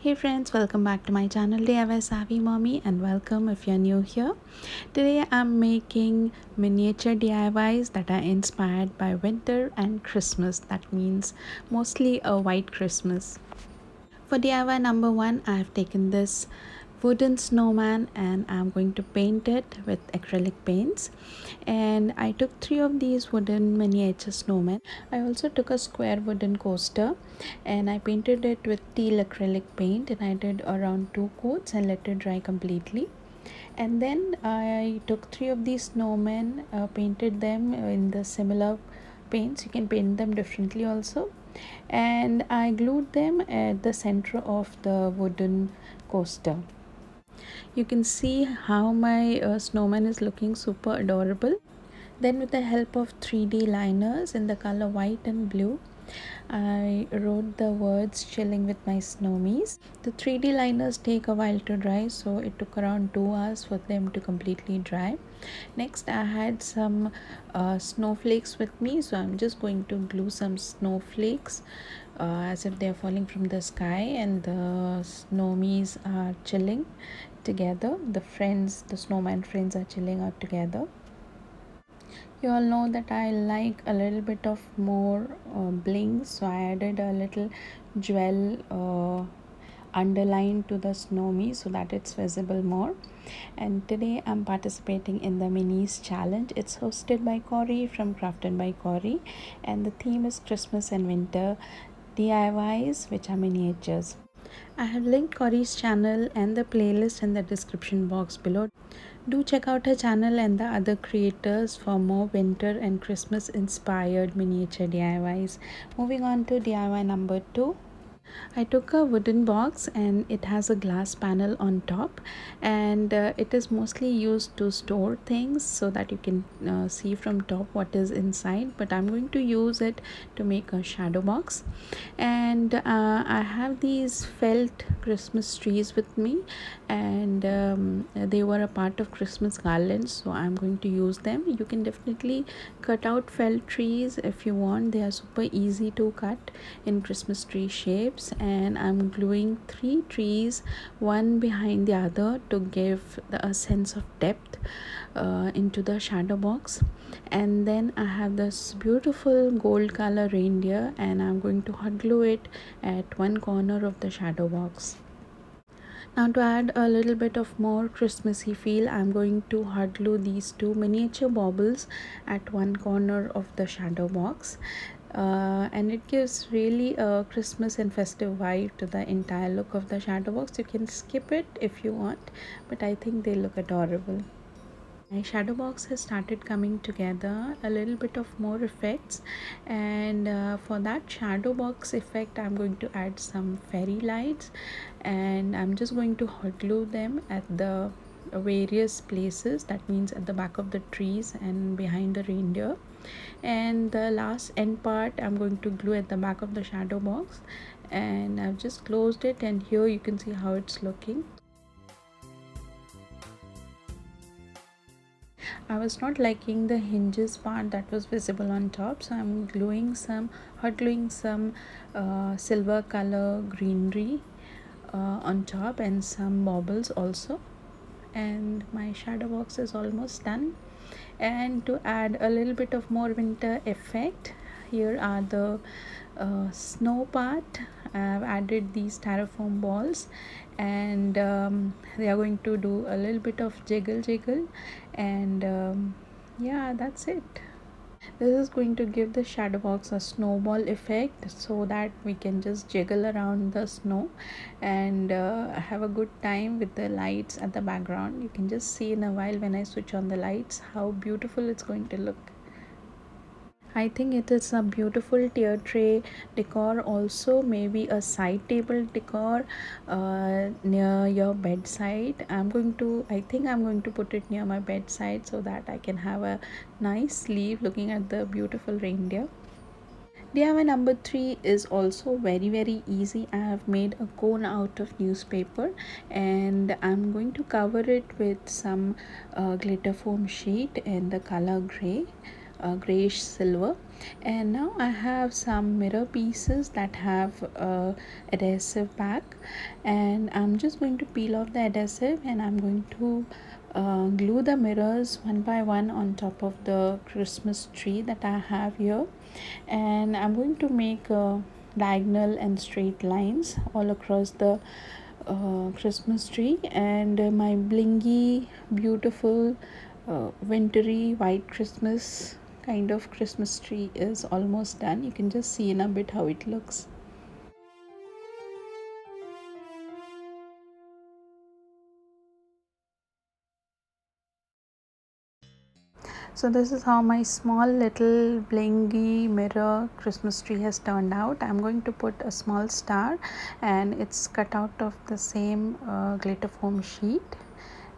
Hey friends, welcome back to my channel DIY Savvy Mommy, and welcome if you're new here. Today I'm making miniature DIYs that are inspired by winter and Christmas. That means mostly a white Christmas. For DIY number one, I have taken this wooden snowman and I'm going to paint it with acrylic paints. And I took three of these wooden miniature snowmen. I also took a square wooden coaster and I painted it with teal acrylic paint, and I did around 2 coats and let it dry completely. And then I took three of these snowmen, painted them in the similar paints. You can paint them differently also, and I glued them at the center of the wooden coaster. You can see how my snowman is looking super adorable. Then with the help of 3D liners in the color white and blue, I wrote the words chilling with my snowmies. The 3D liners take a while to dry, so it took around 2 hours for them to completely dry. Next, I had some snowflakes with me, so I'm just going to glue some snowflakes as if they're falling from the sky, and the snowmies are chilling together. The snowman friends are chilling out together. You all know that I like a little bit of more bling, so I added a little jewel underline to the snowmy so that it's visible more. And today I'm participating in the minis challenge. It's hosted by Corie from Crafted by Corie, and the theme is Christmas and winter DIYs, which are miniatures. I have linked Corie's channel and the playlist in the description box below. Do check out her channel and the other creators for more winter and Christmas inspired miniature DIYs. Moving on to DIY number 2. I took a wooden box and it has a glass panel on top, and it is mostly used to store things so that you can see from top what is inside, but I'm going to use it to make a shadow box. And I have these felt Christmas trees with me, and they were a part of Christmas garlands, so I'm going to use them. You can definitely cut out felt trees if you want. They are super easy to cut in Christmas tree shapes, and I'm gluing 3 trees one behind the other to give a sense of depth into the shadow box. And then I have this beautiful gold color reindeer, and I'm going to hot glue it at one corner of the shadow box. Now, to add a little bit of more Christmassy feel, I'm going to hot glue these 2 miniature baubles at one corner of the shadow box. And it gives really a Christmas and festive vibe to the entire look of the shadow box. You can skip it if you want, but I think they look adorable. My shadow box has started coming together, a little bit of more effects, and for that shadow box effect I'm going to add some fairy lights, and I'm just going to hot glue them at the various places. That means at the back of the trees and behind the reindeer, and the last end part I'm going to glue at the back of the shadow box. And I've just closed it, and here you can see how it's looking. I was not liking the hinges part that was visible on top, so I'm hot gluing some silver color greenery on top, and some baubles also. And my shadow box is almost done. And to add a little bit of more winter effect, here are the snow part. I've added these styrofoam balls, and they are going to do a little bit of jiggle, and yeah, that's it. This is going to give the shadow box a snowball effect so that we can just jiggle around the snow and have a good time with the lights at the background. You can just see in a while when I switch on the lights how beautiful it's going to look. I think it is a beautiful tier tray decor, also maybe a side table decor near your bedside. I think I'm going to put it near my bedside so that I can have a nice sleep looking at the beautiful reindeer. DIY number 3 is also very easy. I have made a cone out of newspaper, and I'm going to cover it with some glitter foam sheet in the color gray. grayish silver. And now I have some mirror pieces that have adhesive back, and I'm just going to peel off the adhesive, and I'm going to glue the mirrors one by one on top of the Christmas tree that I have here. And I'm going to make diagonal and straight lines all across the Christmas tree. And my blingy, beautiful, wintry white Christmas kind of Christmas tree is almost done. You can just see in a bit how it looks. So this is how my small little blingy mirror Christmas tree has turned out. I'm going to put a small star, and it's cut out of the same glitter foam sheet,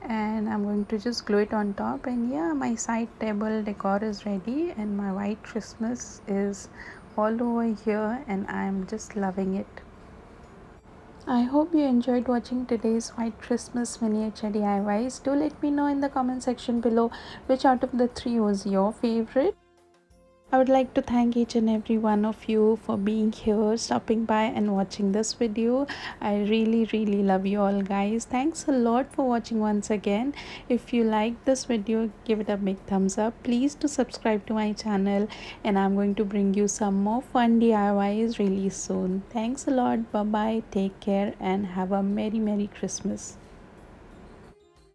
and I'm going to just glue it on top. And yeah, my side table decor is ready, and my white Christmas is all over here, and I'm just loving it. I hope you enjoyed watching today's White Christmas miniature DIYs. Do let me know in the comment section below which out of the three was your favorite. I would like to thank each and every one of you for being here, stopping by and watching this video. I really love you all, guys. Thanks a lot for watching once again. If you like this video, give it a big thumbs up. Please do subscribe to my channel, and I'm going to bring you some more fun DIYs really soon. Thanks a lot. Bye bye. Take care and have a merry Christmas.